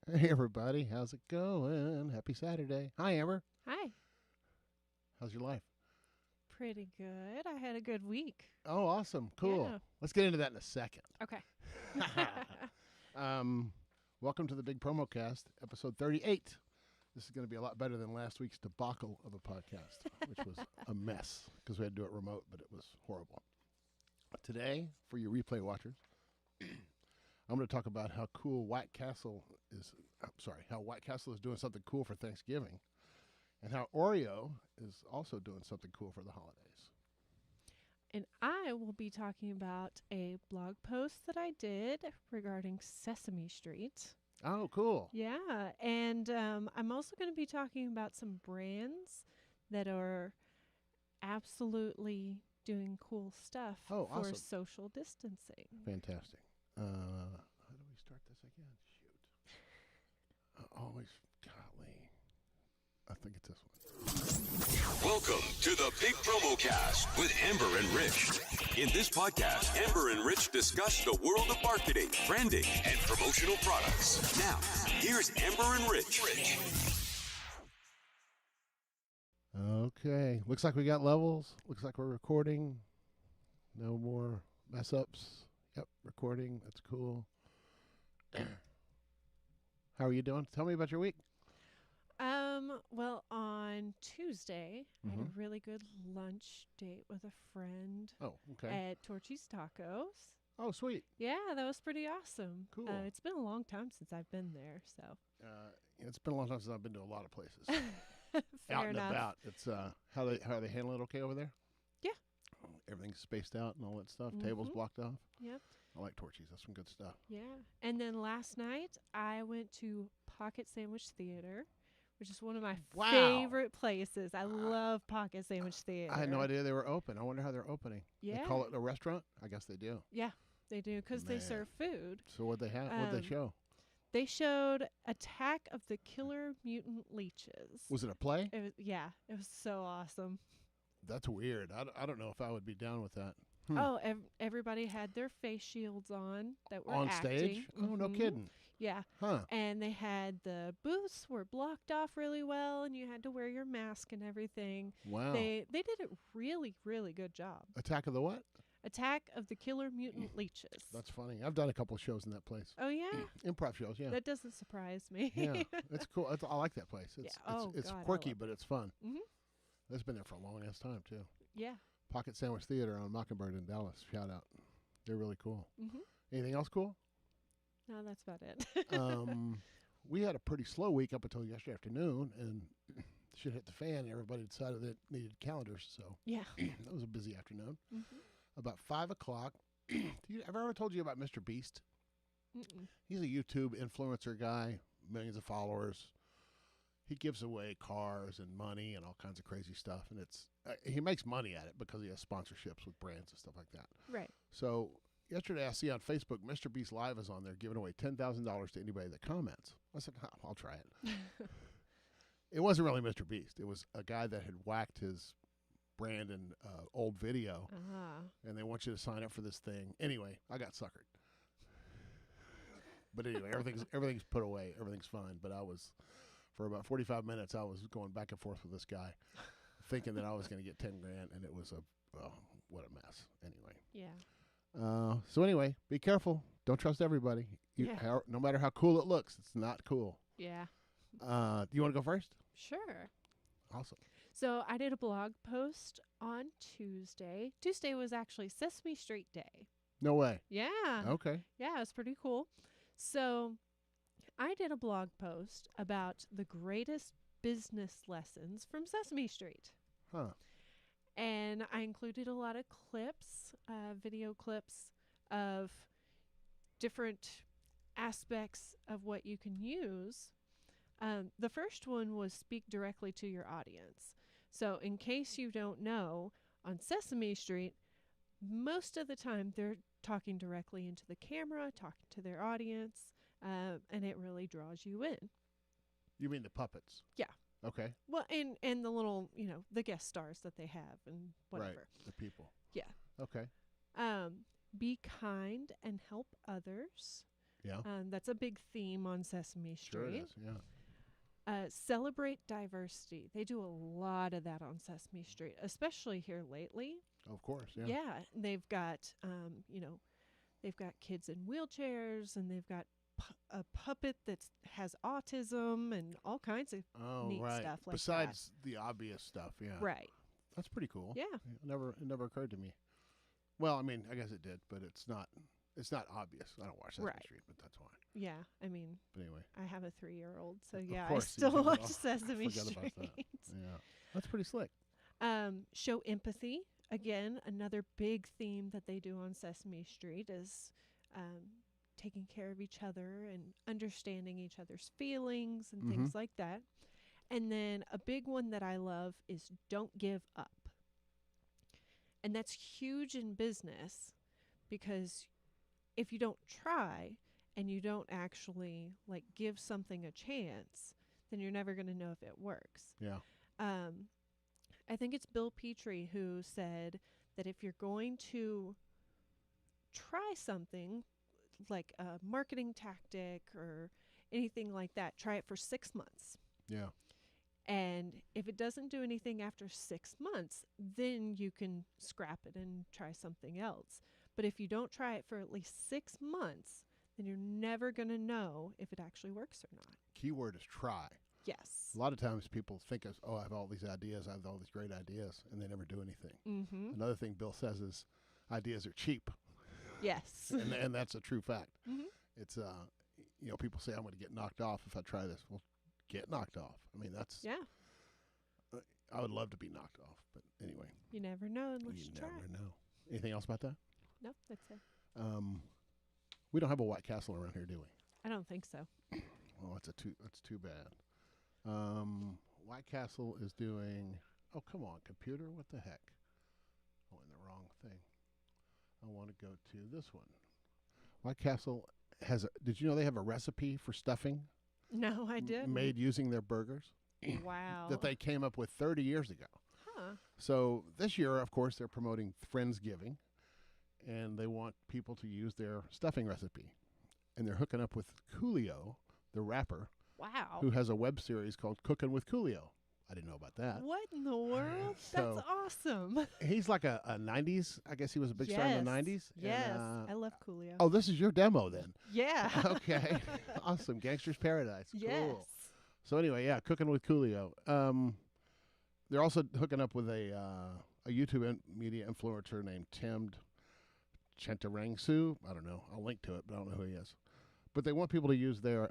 Hey everybody, how's it going? Happy Saturday. Hi Amber. Hi. How's your life? Pretty good. I had a good week. Oh, awesome. Cool. Yeah. Let's get into that in a second. Okay. Welcome to the Big Promo Cast, episode 38. This is going to be a lot better than last week's debacle of a podcast, which was a mess because we had to do it remote, but it was horrible. Today, for your replay watchers, I'm going to talk about how White Castle is doing something cool for Thanksgiving, and how Oreo is also doing something cool for the holidays. And I will be talking about a blog post that I did regarding Sesame Street. Oh, cool. Yeah. And I'm also going to be talking about some brands that are absolutely doing cool stuff for awesome. social distancing. Fantastic. How do we start this again? Shoot. Golly. I think it's this one. Welcome to the Big Promo Cast with Amber and Rich. In this podcast, Amber and Rich discuss the world of marketing, branding, and promotional products. Now, here's Amber and Rich. Okay. Looks like we got levels. Looks like we're recording. No more mess ups. Yep, recording. That's cool. How are you doing? Tell me about your week. Well, on Tuesday, I had a really good lunch date with a friend. Oh, okay. At Torchy's Tacos. Oh, sweet. Yeah, that was pretty awesome. Cool. It's been a long time since I've been there, so. It's been a long time since I've been to a lot of places. Fair Out and enough. about. It's how they handle it okay over there? Yeah. Everything's spaced out and all that stuff. Tables blocked off. Yep. I like Torchy's. That's some good stuff. Yeah. And then last night, I went to Pocket Sandwich Theater, which is one of my favorite places. I love Pocket Sandwich Theater. I had no idea they were open. I wonder how they're opening. Yeah. They call it a restaurant? I guess they do. Yeah, they do, because they serve food. So what'd they have? What'd they show? They showed Attack of the Killer Mutant Leeches. Was it a play? It was so awesome. That's weird. I don't know if I would be down with that. Oh, everybody had their face shields on that were On acting. stage? Oh, no kidding. Yeah. Huh. And they had the booths were blocked off really well, and you had to wear your mask and everything. Wow. They did a really, really good job. Attack of the what? Attack of the Killer Mutant Leeches. That's funny. I've done a couple of shows in that place. Oh, yeah? Improv shows, yeah. That doesn't surprise me. Yeah, it's cool. I like that place. It's God, quirky, but it's fun. Mm-hmm. It's been there for a long ass time, too. Yeah. Pocket Sandwich Theater on Mockingbird in Dallas. Shout out. They're really cool. Mm-hmm. Anything else cool? No, that's about it. We had a pretty slow week up until yesterday afternoon, and shit hit the fan, and everybody decided that it needed calendars. So Yeah. that was a busy afternoon. Mm-hmm. About 5 o'clock, have I ever told you about Mr. Beast? Mm-mm. He's a YouTube influencer guy, millions of followers. He gives away cars and money and all kinds of crazy stuff, and he makes money at it because he has sponsorships with brands and stuff like that. Right. So yesterday I see on Facebook, Mr. Beast Live is on there giving away $10,000 to anybody that comments. I said, I'll try it. It wasn't really Mr. Beast. It was a guy that had whacked his brand in old video, and they want you to sign up for this thing. Anyway, I got suckered. But anyway, everything's put away. Everything's fine. But for about 45 minutes, I was going back and forth with this guy, thinking that I was going to get 10 grand, and it was what a mess. Anyway. Yeah. So anyway, be careful. Don't trust everybody. No matter how cool it looks, it's not cool. Yeah. Do you want to go first? Sure. Awesome. So I did a blog post on Tuesday. Tuesday was actually Sesame Street Day. No way. Yeah. Okay. Yeah, it's pretty cool. So I did a blog post about the greatest business lessons from Sesame Street. Huh. And I included a lot of clips, video clips of different aspects of what you can use. The first one was speak directly to your audience. So in case you don't know, on Sesame Street, most of the time they're talking directly into the camera, talking to their audience, and it really draws you in. You mean the puppets? Yeah. Okay. Well, and the little, the guest stars that they have and whatever. Right. The people. Yeah. Okay. Be kind and help others. Yeah. That's a big theme on Sesame Sure it Street. is. Yeah. Celebrate diversity. They do a lot of that on Sesame Street, especially here lately. Of course. Yeah. Yeah, they've got, they've got kids in wheelchairs, and they've got a puppet that has autism and all kinds of Oh, neat right. stuff like Besides the obvious stuff. Yeah. that. Right. That's pretty cool. Yeah. It never occurred to me. Well, I mean, I guess it did, but it's not obvious. I don't watch Sesame Right. Street, but that's why. Yeah. I mean, But anyway. I have a 3-year-old, so Of yeah, I course you still do. watch Oh, Sesame forgot about Street. that. Yeah. That's pretty slick. Show empathy. Again, another big theme that they do on Sesame Street is taking care of each other and understanding each other's feelings and things like that. And then a big one that I love is don't give up. And that's huge in business, because if you don't try and you don't actually like give something a chance, then you're never going to know if it works. Yeah. I think it's Bill Petrie who said that if you're going to try something like a marketing tactic or anything like that, try it for 6 months. Yeah. And if it doesn't do anything after 6 months, then you can scrap it and try something else. But if you don't try it for at least 6 months, then you're never going to know if it actually works or not. Keyword is try. Yes. A lot of times people think of, I have all these ideas, I have all these great ideas, and they never do anything. Mm-hmm. Another thing Bill says is ideas are cheap. Yes. and that's a true fact. Mm-hmm. It's, people say I'm going to get knocked off if I try this. Well, get knocked off. I mean, that's, Yeah. I would love to be knocked off, but anyway. You never know unless you try. never know. Anything else about that? Nope, that's it. We don't have a White Castle around here, do we? I don't think so. Oh, that's too bad. White Castle is doing. Oh, come on, computer! What the heck? Oh, in the wrong thing. I want to go to this one. White Castle has. Did you know they have a recipe for stuffing? No, I didn't. Made using their burgers. Wow. That they came up with 30 years ago. Huh. So this year, of course, they're promoting Friendsgiving, and they want people to use their stuffing recipe, and they're hooking up with Coolio, the rapper. Wow. Who has a web series called Cookin with Coolio. I didn't know about that. What in the world? So- That's awesome. He's like a 90s. I guess he was a big star in the 90s. Yes. And, I love Coolio. oh, this is your demo then. Yeah. Okay. Awesome. Gangster's Paradise. Yes. Cool. So anyway, yeah, Cookin with Coolio. They're also hooking up with a YouTube media influencer named Chantarangsu. I don't know. I'll link to it, but I don't know who he is. But they want people to use their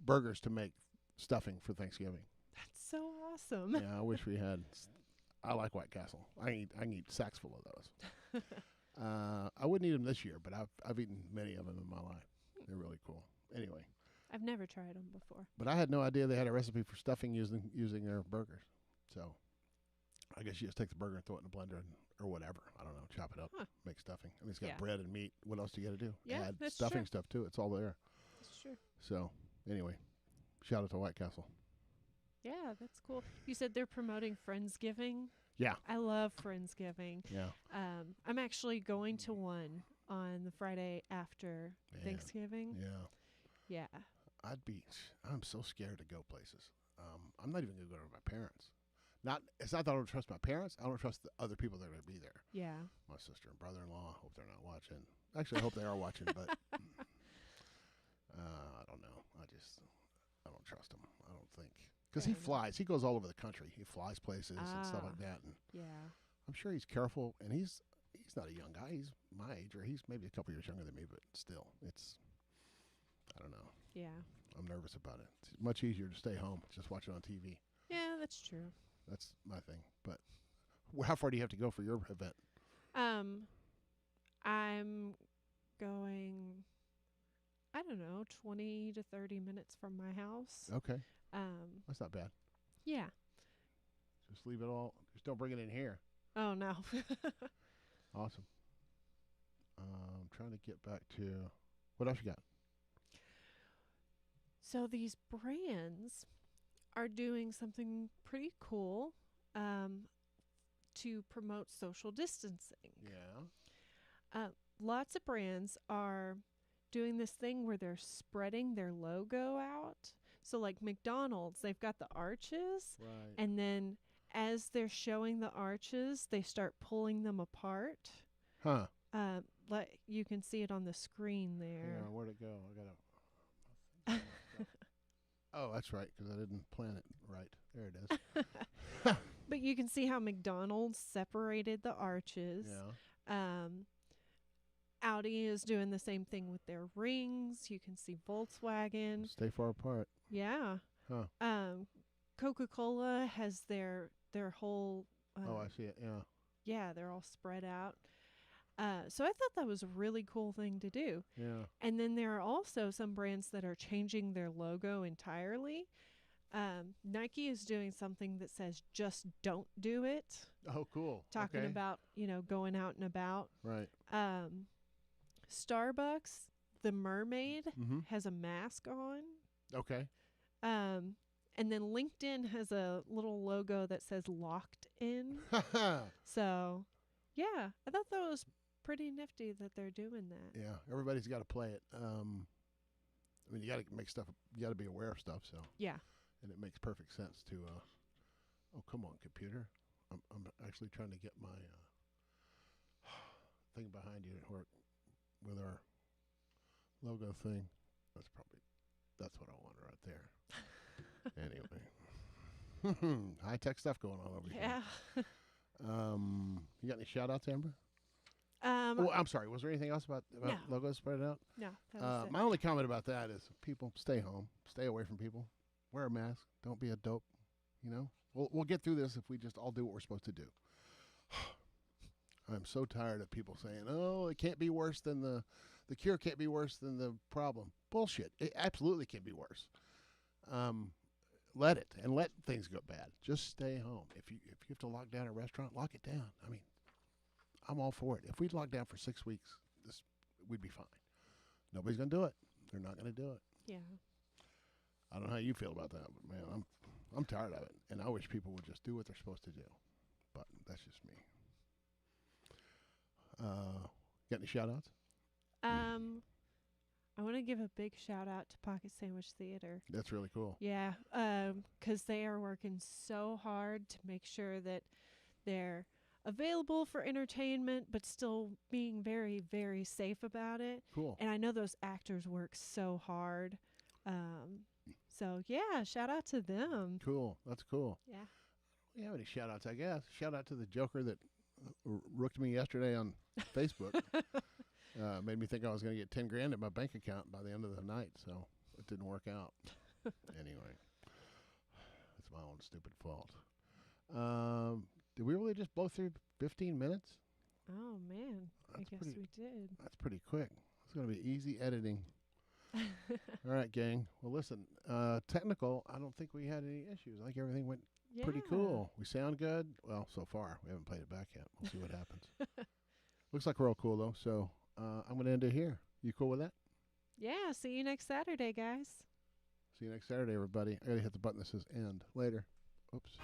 burgers to make stuffing for Thanksgiving. That's so awesome. Yeah, I wish we had. I like White Castle. I can eat sacks full of those. I wouldn't eat them this year, but I've eaten many of them in my life. They're really cool. Anyway, I've never tried them before. but I had no idea they had a recipe for stuffing using their burgers. So I guess you just take the burger and throw it in the blender or whatever. I don't know. Chop it up, make stuffing. I mean, it's got Yeah. bread and meat. What else do you got to do? Yeah, Add that's stuffing true. stuff too. It's all there. That's true. So anyway, shout out to White Castle. Yeah, that's cool. You said they're promoting Friendsgiving. Yeah. I love Friendsgiving. Yeah. I'm actually going to one on the Friday after Man. Thanksgiving. Yeah. Yeah. I'm so scared to go places. I'm not even going to go to my parents. It's not that I don't trust my parents. I don't trust the other people that are going to be there. Yeah. My sister and brother-in-law. Hope they're not watching. Actually, I hope they are watching, but I don't know. I don't trust him. I don't think. Because he Fair enough. flies. He goes all over the country. He flies places and stuff like that. And Yeah. I'm sure he's careful. And he's not a young guy. He's my age, or he's maybe a couple years younger than me, but still, I don't know. Yeah. I'm nervous about it. It's much easier to stay home, just watch it on TV. Yeah, that's true. That's my thing. But how far do you have to go for your event? I'm going, I don't know, 20 to 30 minutes from my house. Okay. That's not bad. Yeah. Just leave it all. Just don't bring it in here. Oh, no. Awesome. I'm trying to get back to what else you got? So these brands are doing something pretty cool to promote social distancing. Yeah. Lots of brands are doing this thing where they're spreading their logo out. So like McDonald's, they've got the arches, Right. and then as they're showing the arches, they start pulling them apart. Huh. Like you can see it on the screen there. Yeah, where'd it go? I got to. Oh, that's right, because I didn't plan it right. There it is. But you can see how McDonald's separated the arches. Yeah. Audi is doing the same thing with their rings. You can see Volkswagen. Stay far apart. Yeah. Huh. Coca-Cola has their whole. Oh, I see it. Yeah. Yeah, they're all spread out. So I thought that was a really cool thing to do. Yeah. And then there are also some brands that are changing their logo entirely. Nike is doing something that says "Just don't do it." Oh, cool. Talking Okay. about going out and about. Right. Starbucks, the mermaid Mm-hmm. has a mask on. Okay. And then LinkedIn has a little logo that says "Locked In." So, yeah, I thought that was pretty nifty that they're doing that. Yeah. Everybody's got to play it. I mean, you got to make stuff. You got to be aware of stuff. So. Yeah. And it makes perfect sense to. Oh, come on, computer. I'm actually trying to get my thing behind you to work with our logo thing. That's what I want right there. Anyway, high tech stuff going on over here. Yeah. You got any shout outs, Amber? Oh, I'm sorry. Was there anything else about no. logos spread out? No, that was it. My only comment about that is people stay home, stay away from people, wear a mask, don't be a dope. We'll get through this if we just all do what we're supposed to do. I'm so tired of people saying, "Oh, it can't be worse than the cure can't be worse than the problem." Bullshit. It absolutely can be worse. Let things go bad. Just stay home. If you have to lock down a restaurant, lock it down. I mean, I'm all for it. If we lock down for 6 weeks, we'd be fine. Nobody's gonna do it. They're not gonna do it. Yeah. I don't know how you feel about that, but man, I'm tired of it, and I wish people would just do what they're supposed to do. But that's just me. Got any shout-outs? I want to give a big shout out to Pocket Sandwich Theater. That's really cool. Yeah, 'cause they are working so hard to make sure that they're available for entertainment, but still being very, very safe about it. Cool. And I know those actors work so hard. So yeah, shout out to them. Cool. That's cool. Yeah. We have any shout-outs, I guess. Shout out to the joker that rooked me yesterday on Facebook. Made me think I was going to get 10 grand in my bank account by the end of the night, so it didn't work out. Anyway, it's my own stupid fault. Did we really just blow through 15 minutes? Oh man, I guess we did. That's pretty quick. It's going to be easy editing. All right, gang. Well, listen, technical, I don't think we had any issues. I think everything went pretty cool. We sound good. Well, so far. We haven't played it back yet. We'll see what happens. Looks like we're all cool, though. So I'm going to end it here. You cool with that? Yeah, see you next Saturday, guys. See you next Saturday, everybody. I got to hit the button that says end. Later. Oops.